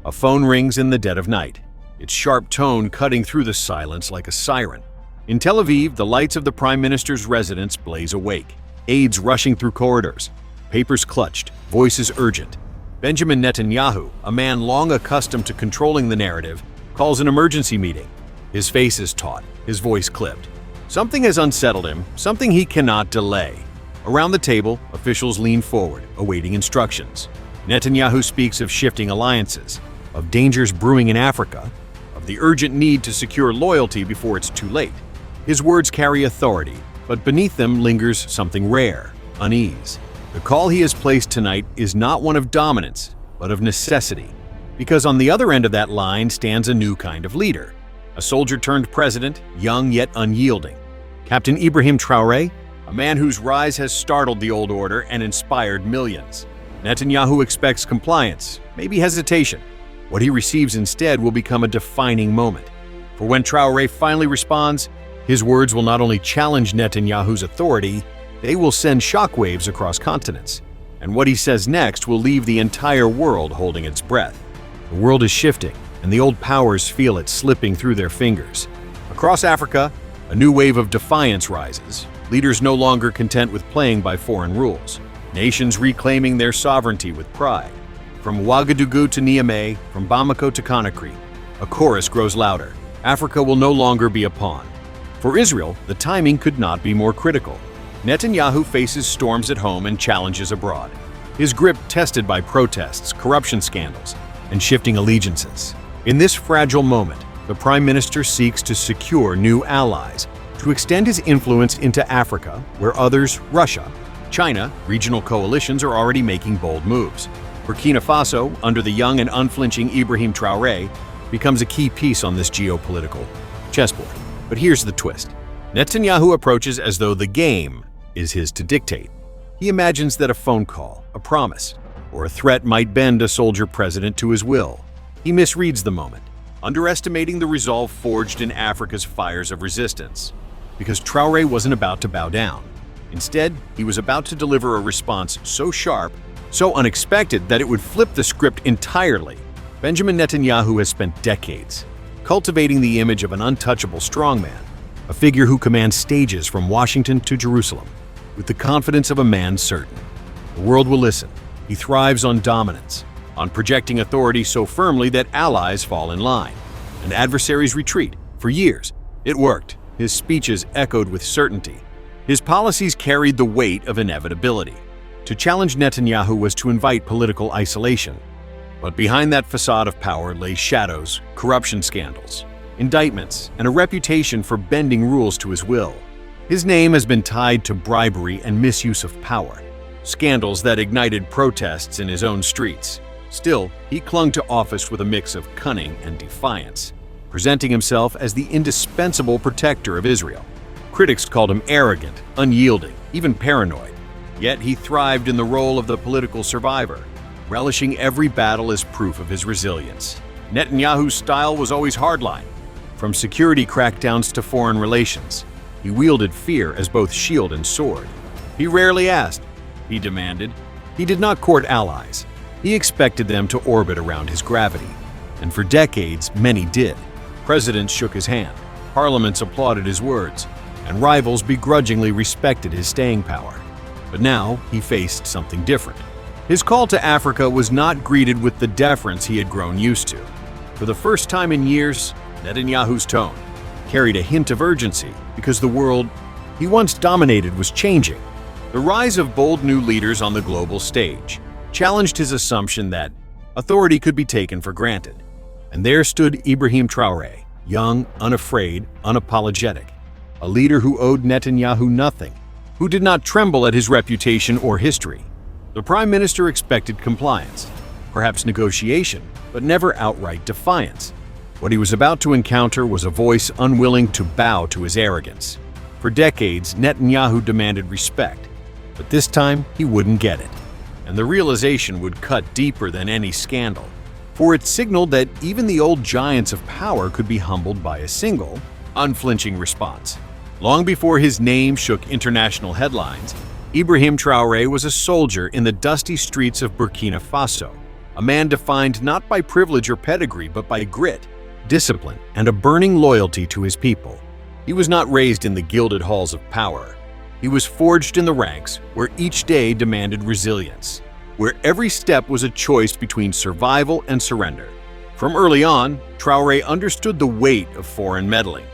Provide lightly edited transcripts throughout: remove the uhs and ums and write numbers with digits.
A phone rings in the dead of night, its sharp tone cutting through the silence like a siren. In Tel Aviv, the lights of the Prime Minister's residence blaze awake, aides rushing through corridors, papers clutched, voices urgent. Benjamin Netanyahu, a man long accustomed to controlling the narrative, calls an emergency meeting. His face is taut, his voice clipped. Something has unsettled him, something he cannot delay. Around the table, officials lean forward, awaiting instructions. Netanyahu speaks of shifting alliances, of dangers brewing in Africa, of the urgent need to secure loyalty before it's too late. His words carry authority, but beneath them lingers something rare, unease. The call he has placed tonight is not one of dominance, but of necessity. Because on the other end of that line stands a new kind of leader. A soldier turned president, young yet unyielding. Captain Ibrahim Traoré, a man whose rise has startled the old order and inspired millions. Netanyahu expects compliance, maybe hesitation. What he receives instead will become a defining moment. For when Traoré finally responds, his words will not only challenge Netanyahu's authority, they will send shockwaves across continents. And what he says next will leave the entire world holding its breath. The world is shifting, and the old powers feel it slipping through their fingers. Across Africa, a new wave of defiance rises, leaders no longer content with playing by foreign rules, nations reclaiming their sovereignty with pride. From Ouagadougou to Niamey, from Bamako to Conakry, a chorus grows louder. Africa will no longer be a pawn. For Israel, the timing could not be more critical. Netanyahu faces storms at home and challenges abroad, his grip tested by protests, corruption scandals, and shifting allegiances. In this fragile moment, the Prime Minister seeks to secure new allies, to extend his influence into Africa, where others, Russia, China, regional coalitions are already making bold moves. Burkina Faso, under the young and unflinching Ibrahim Traoré, becomes a key piece on this geopolitical chessboard. But here's the twist. Netanyahu approaches as though the game is his to dictate. He imagines that a phone call, a promise, or a threat might bend a soldier president to his will. He misreads the moment, underestimating the resolve forged in Africa's fires of resistance. Because Traoré wasn't about to bow down. Instead, he was about to deliver a response so sharp, so unexpected that it would flip the script entirely. Benjamin Netanyahu has spent decades cultivating the image of an untouchable strongman, a figure who commands stages from Washington to Jerusalem, with the confidence of a man certain. The world will listen. He thrives on dominance, on projecting authority so firmly that allies fall in line, and adversaries retreat. For years, it worked. His speeches echoed with certainty. His policies carried the weight of inevitability. To challenge Netanyahu was to invite political isolation. But behind that facade of power lay shadows, corruption scandals, indictments, and a reputation for bending rules to his will. His name has been tied to bribery and misuse of power, scandals that ignited protests in his own streets. Still, he clung to office with a mix of cunning and defiance, presenting himself as the indispensable protector of Israel. Critics called him arrogant, unyielding, even paranoid. Yet he thrived in the role of the political survivor, relishing every battle as proof of his resilience. Netanyahu's style was always hardline. From security crackdowns to foreign relations, he wielded fear as both shield and sword. He rarely asked, he demanded. He did not court allies. He expected them to orbit around his gravity. And for decades, many did. Presidents shook his hand, parliaments applauded his words, and rivals begrudgingly respected his staying power. But now he faced something different. His call to Africa was not greeted with the deference he had grown used to. For the first time in years, Netanyahu's tone carried a hint of urgency because the world he once dominated was changing. The rise of bold new leaders on the global stage challenged his assumption that authority could be taken for granted. And there stood Ibrahim Traoré, young, unafraid, unapologetic, a leader who owed Netanyahu nothing, who did not tremble at his reputation or history. The Prime Minister expected compliance, perhaps negotiation, but never outright defiance. What he was about to encounter was a voice unwilling to bow to his arrogance. For decades, Netanyahu demanded respect, but this time he wouldn't get it. And the realization would cut deeper than any scandal, for it signaled that even the old giants of power could be humbled by a single, unflinching response. Long before his name shook international headlines, Ibrahim Traoré was a soldier in the dusty streets of Burkina Faso, a man defined not by privilege or pedigree but by grit, discipline, and a burning loyalty to his people. He was not raised in the gilded halls of power. He was forged in the ranks where each day demanded resilience, where every step was a choice between survival and surrender. From early on, Traore understood the weight of foreign meddling.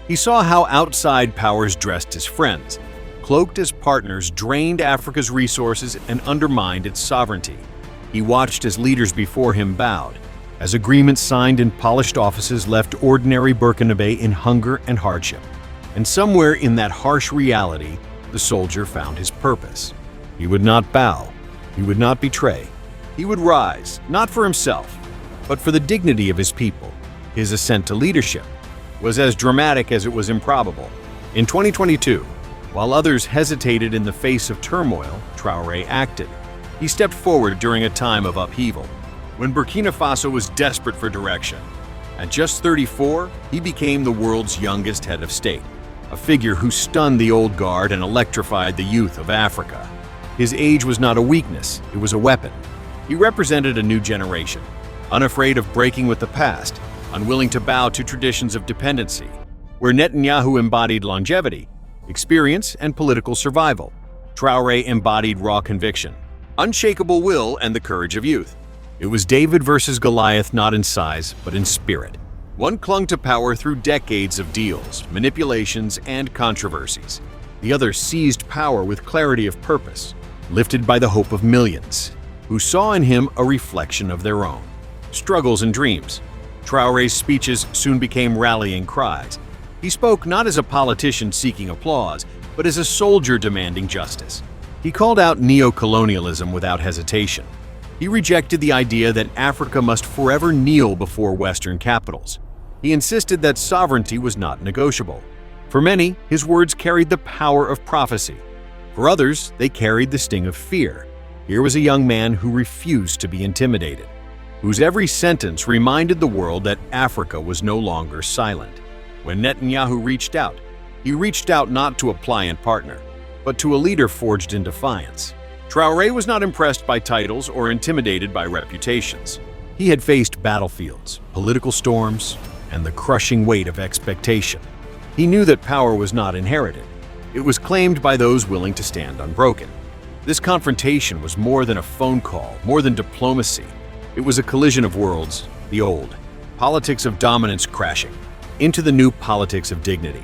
He saw how outside powers dressed as friends, cloaked as partners, drained Africa's resources and undermined its sovereignty. He watched as leaders before him bowed, as agreements signed in polished offices left ordinary Burkinabe in hunger and hardship. And somewhere in that harsh reality, the soldier found his purpose. He would not bow. He would not betray. He would rise, not for himself, but for the dignity of his people. His ascent to leadership was as dramatic as it was improbable. In 2022, while others hesitated in the face of turmoil, Traore acted. He stepped forward during a time of upheaval, when Burkina Faso was desperate for direction. At just 34, he became the world's youngest head of state, a figure who stunned the old guard and electrified the youth of Africa. His age was not a weakness, it was a weapon. He represented a new generation, unafraid of breaking with the past, unwilling to bow to traditions of dependency. Where Netanyahu embodied longevity, experience, and political survival, Traore embodied raw conviction, unshakable will, and the courage of youth. It was David versus Goliath, not in size, but in spirit. One clung to power through decades of deals, manipulations, and controversies. The other seized power with clarity of purpose, lifted by the hope of millions, who saw in him a reflection of their own struggles and dreams. Traore's speeches soon became rallying cries. He spoke not as a politician seeking applause, but as a soldier demanding justice. He called out neo-colonialism without hesitation. He rejected the idea that Africa must forever kneel before Western capitals. He insisted that sovereignty was not negotiable. For many, his words carried the power of prophecy. For others, they carried the sting of fear. Here was a young man who refused to be intimidated, whose every sentence reminded the world that Africa was no longer silent. When Netanyahu reached out, he reached out not to a pliant partner, but to a leader forged in defiance. Traore was not impressed by titles or intimidated by reputations. He had faced battlefields, political storms, and the crushing weight of expectation. He knew that power was not inherited. It was claimed by those willing to stand unbroken. This confrontation was more than a phone call, more than diplomacy. It was a collision of worlds, the old politics of dominance crashing into the new politics of dignity.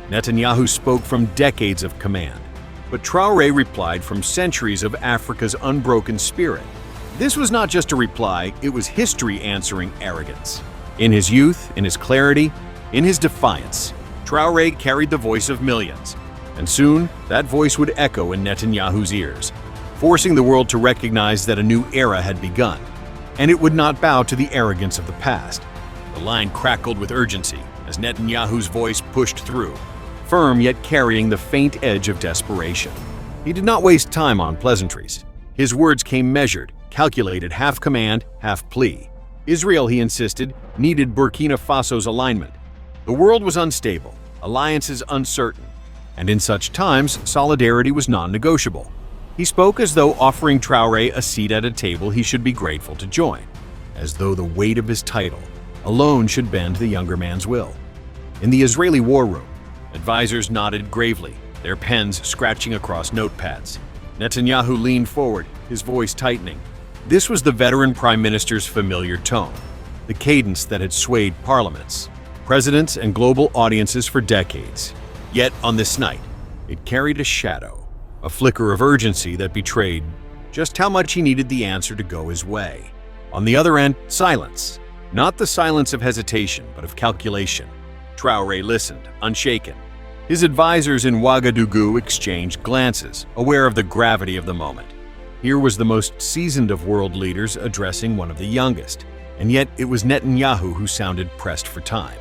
Netanyahu spoke from decades of command, but Traore replied from centuries of Africa's unbroken spirit. This was not just a reply, it was history answering arrogance. In his youth, in his clarity, in his defiance, Traore carried the voice of millions, and soon that voice would echo in Netanyahu's ears, forcing the world to recognize that a new era had begun, and it would not bow to the arrogance of the past. The line crackled with urgency as Netanyahu's voice pushed through, firm yet carrying the faint edge of desperation. He did not waste time on pleasantries. His words came measured, calculated, half command, half plea. Israel, he insisted, needed Burkina Faso's alignment. The world was unstable, alliances uncertain, and in such times, solidarity was non-negotiable. He spoke as though offering Traore a seat at a table he should be grateful to join, as though the weight of his title alone should bend the younger man's will. In the Israeli war room, advisors nodded gravely, their pens scratching across notepads. Netanyahu leaned forward, his voice tightening. This was the veteran prime minister's familiar tone, the cadence that had swayed parliaments, presidents, and global audiences for decades. Yet on this night, it carried a shadow, a flicker of urgency that betrayed just how much he needed the answer to go his way. On the other end, silence. Not the silence of hesitation, but of calculation. Traore listened, unshaken. His advisors in Ouagadougou exchanged glances, aware of the gravity of the moment. Here was the most seasoned of world leaders addressing one of the youngest, and yet it was Netanyahu who sounded pressed for time.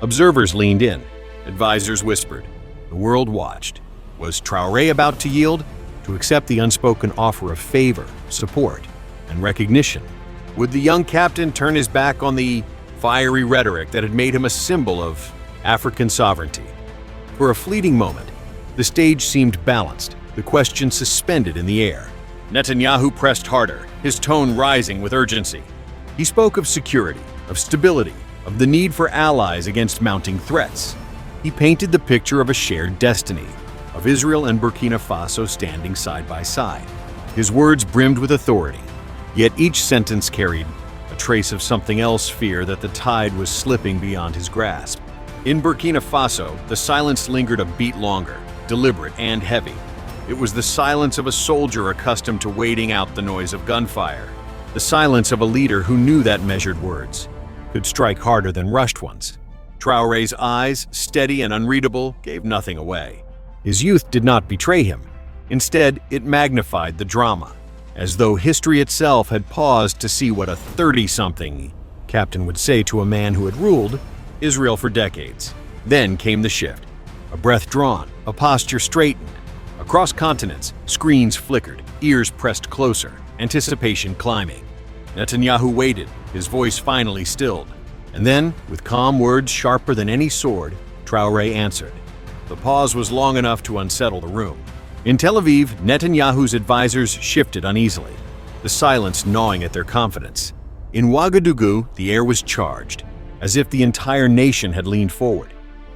Observers leaned in, advisors whispered. The world watched. Was Traore about to yield, to accept the unspoken offer of favor, support, and recognition? Would the young captain turn his back on the fiery rhetoric that had made him a symbol of African sovereignty? For a fleeting moment, the stage seemed balanced, the question suspended in the air. Netanyahu pressed harder, his tone rising with urgency. He spoke of security, of stability, of the need for allies against mounting threats. He painted the picture of a shared destiny, of Israel and Burkina Faso standing side by side. His words brimmed with authority, yet each sentence carried a trace of something else, fear that the tide was slipping beyond his grasp. In Burkina Faso, the silence lingered a beat longer, deliberate and heavy. It was the silence of a soldier accustomed to waiting out the noise of gunfire, the silence of a leader who knew that measured words could strike harder than rushed ones. Traore's eyes, steady and unreadable, gave nothing away. His youth did not betray him. Instead, it magnified the drama, as though history itself had paused to see what a 30-something captain would say to a man who had ruled Israel for decades. Then came the shift. A breath drawn, a posture straightened. Across continents, screens flickered, ears pressed closer, anticipation climbing. Netanyahu waited, his voice finally stilled. And then, with calm words sharper than any sword, Traore answered. The pause was long enough to unsettle the room. In Tel Aviv, Netanyahu's advisors shifted uneasily, the silence gnawing at their confidence. In Ouagadougou, the air was charged, as if the entire nation had leaned forward,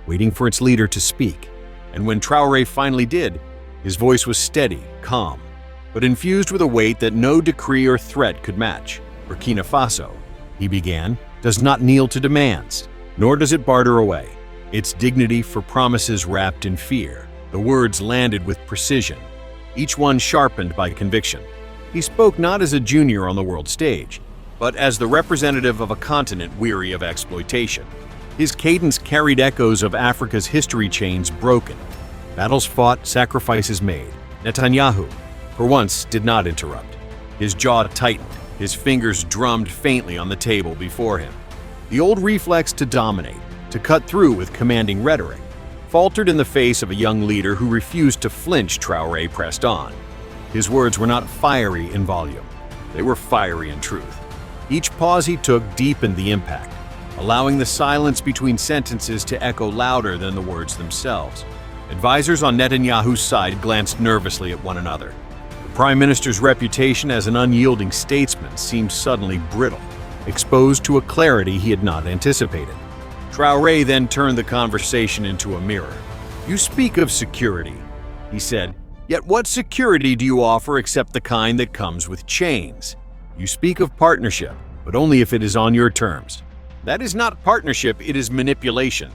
waiting for its leader to speak. And when Traore finally did, his voice was steady, calm, but infused with a weight that no decree or threat could match. Burkina Faso, he began, does not kneel to demands, nor does it barter away its dignity for promises wrapped in fear. The words landed with precision, each one sharpened by conviction. He spoke not as a junior on the world stage, but as the representative of a continent weary of exploitation. His cadence carried echoes of Africa's history chains broken, battles fought, sacrifices made. Netanyahu, for once, did not interrupt. His jaw tightened, his fingers drummed faintly on the table before him. The old reflex to dominate, to cut through with commanding rhetoric, faltered in the face of a young leader who refused to flinch. Traore pressed on. His words were not fiery in volume. They were fiery in truth. Each pause he took deepened the impact, allowing the silence between sentences to echo louder than the words themselves. Advisors on Netanyahu's side glanced nervously at one another. The Prime Minister's reputation as an unyielding statesman seemed suddenly brittle, exposed to a clarity he had not anticipated. Traore then turned the conversation into a mirror. "You speak of security," he said, "yet what security do you offer except the kind that comes with chains? You speak of partnership, but only if it is on your terms. That is not partnership, it is manipulation,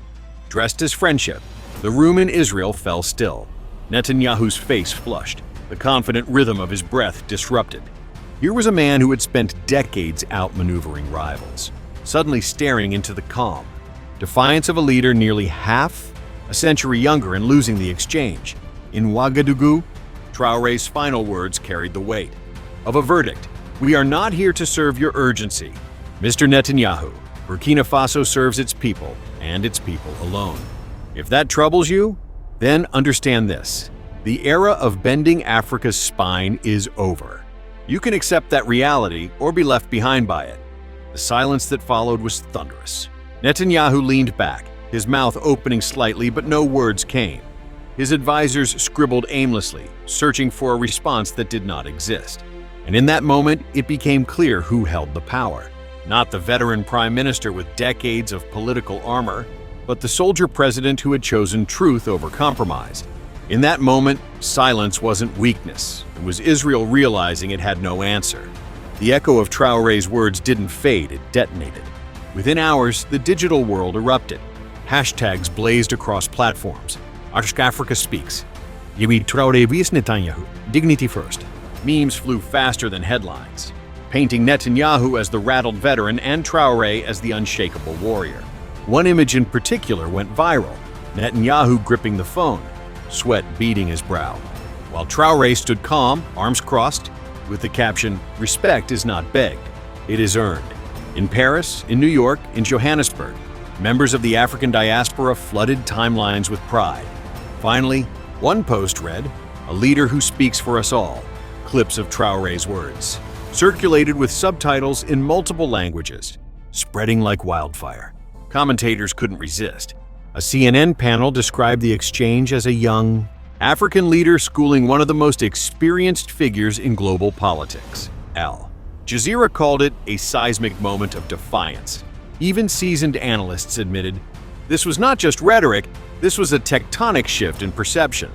dressed as friendship." The room in Israel fell still. Netanyahu's face flushed, the confident rhythm of his breath disrupted. Here was a man who had spent decades outmaneuvering rivals, suddenly staring into the calm, defiance of a leader nearly half a century younger and losing the exchange. In Ouagadougou, Traore's final words carried the weight of a verdict. "We are not here to serve your urgency, Mr. Netanyahu. Burkina Faso serves its people, and its people alone. If that troubles you, then understand this. The era of bending Africa's spine is over. You can accept that reality or be left behind by it." The silence that followed was thunderous. Netanyahu leaned back, his mouth opening slightly, but no words came. His advisors scribbled aimlessly, searching for a response that did not exist. And in that moment, it became clear who held the power. Not the veteran prime minister with decades of political armor, but the soldier president who had chosen truth over compromise. In that moment, silence wasn't weakness. It was Israel realizing it had no answer. The echo of Traore's words didn't fade, it detonated. Within hours, the digital world erupted. Hashtags blazed across platforms. Africa speaks. Ibrahim Traoré vs Netanyahu. Dignity first. Memes flew faster than headlines, painting Netanyahu as the rattled veteran and Traoré as the unshakable warrior. One image in particular went viral, Netanyahu gripping the phone, sweat beading his brow, while Traoré stood calm, arms crossed, with the caption, "Respect is not begged, it is earned." In Paris, in New York, in Johannesburg, members of the African diaspora flooded timelines with pride. Finally, one post read, "A leader who speaks for us all," clips of Traoré's words, circulated with subtitles in multiple languages, spreading like wildfire. Commentators couldn't resist. A CNN panel described the exchange as a young African leader schooling one of the most experienced figures in global politics. Al Jazeera called it a seismic moment of defiance. Even seasoned analysts admitted this was not just rhetoric, this was a tectonic shift in perception.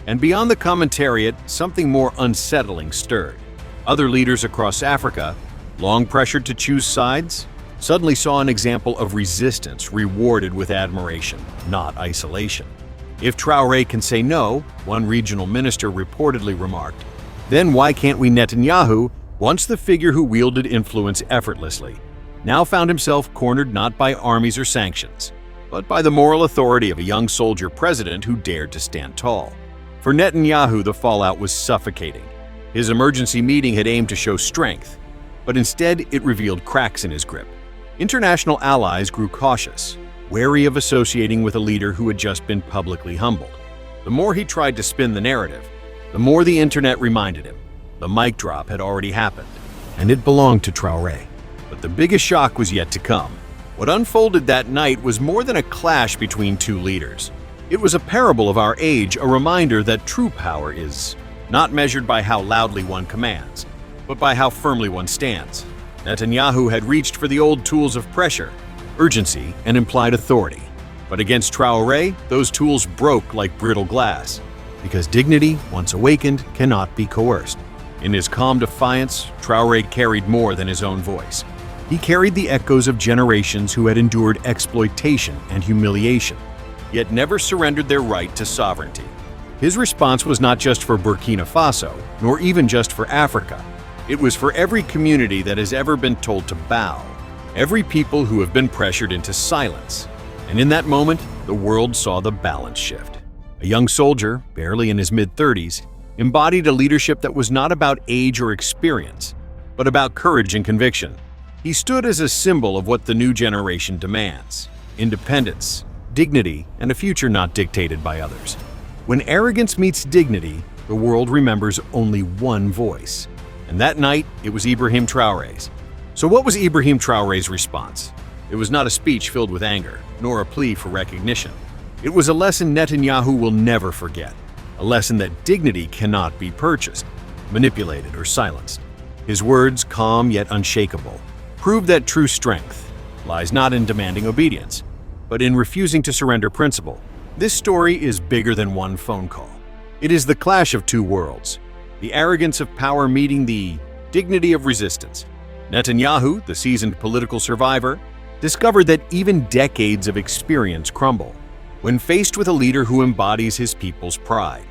And beyond the commentariat, something more unsettling stirred. Other leaders across Africa, long pressured to choose sides, suddenly saw an example of resistance rewarded with admiration, not isolation. If Traore can say no, one regional minister reportedly remarked, then why can't we? Netanyahu, once the figure who wielded influence effortlessly, now found himself cornered not by armies or sanctions, but by the moral authority of a young soldier president who dared to stand tall. For Netanyahu, the fallout was suffocating. His emergency meeting had aimed to show strength, but instead it revealed cracks in his grip. International allies grew cautious, wary of associating with a leader who had just been publicly humbled. The more he tried to spin the narrative, the more the internet reminded him the mic drop had already happened, and it belonged to Traore. But the biggest shock was yet to come. What unfolded that night was more than a clash between two leaders. It was a parable of our age, a reminder that true power is not measured by how loudly one commands, but by how firmly one stands. Netanyahu had reached for the old tools of pressure, urgency, and implied authority. But against Traore, those tools broke like brittle glass, because dignity, once awakened, cannot be coerced. In his calm defiance, Traore carried more than his own voice. He carried the echoes of generations who had endured exploitation and humiliation, yet never surrendered their right to sovereignty. His response was not just for Burkina Faso, nor even just for Africa. It was for every community that has ever been told to bow, every people who have been pressured into silence. And in that moment, the world saw the balance shift. A young soldier, barely in his mid-30s, embodied a leadership that was not about age or experience, but about courage and conviction. He stood as a symbol of what the new generation demands: independence, dignity, and a future not dictated by others. When arrogance meets dignity, the world remembers only one voice. And that night, it was Ibrahim Traoré's. So what was Ibrahim Traoré's response? It was not a speech filled with anger, nor a plea for recognition. It was a lesson Netanyahu will never forget, a lesson that dignity cannot be purchased, manipulated, or silenced. His words, calm yet unshakable, proved that true strength lies not in demanding obedience, but in refusing to surrender principle. This story is bigger than one phone call. It is the clash of two worlds, the arrogance of power meeting the dignity of resistance. Netanyahu, the seasoned political survivor, discovered that even decades of experience crumble when faced with a leader who embodies his people's pride.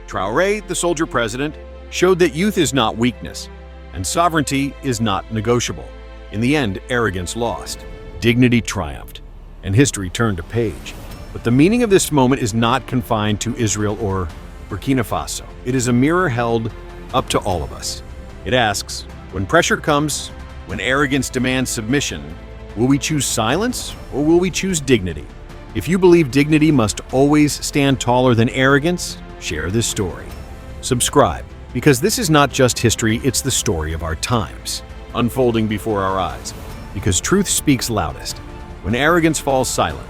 Traore, the soldier president, showed that youth is not weakness, and sovereignty is not negotiable. In the end, arrogance lost, dignity triumphed, and history turned a page. But the meaning of this moment is not confined to Israel or Burkina Faso. It is a mirror held up to all of us. It asks, when pressure comes, when arrogance demands submission, will we choose silence or will we choose dignity? If you believe dignity must always stand taller than arrogance, share this story. Subscribe, because this is not just history, it's the story of our times, unfolding before our eyes. Because truth speaks loudest when arrogance falls silent.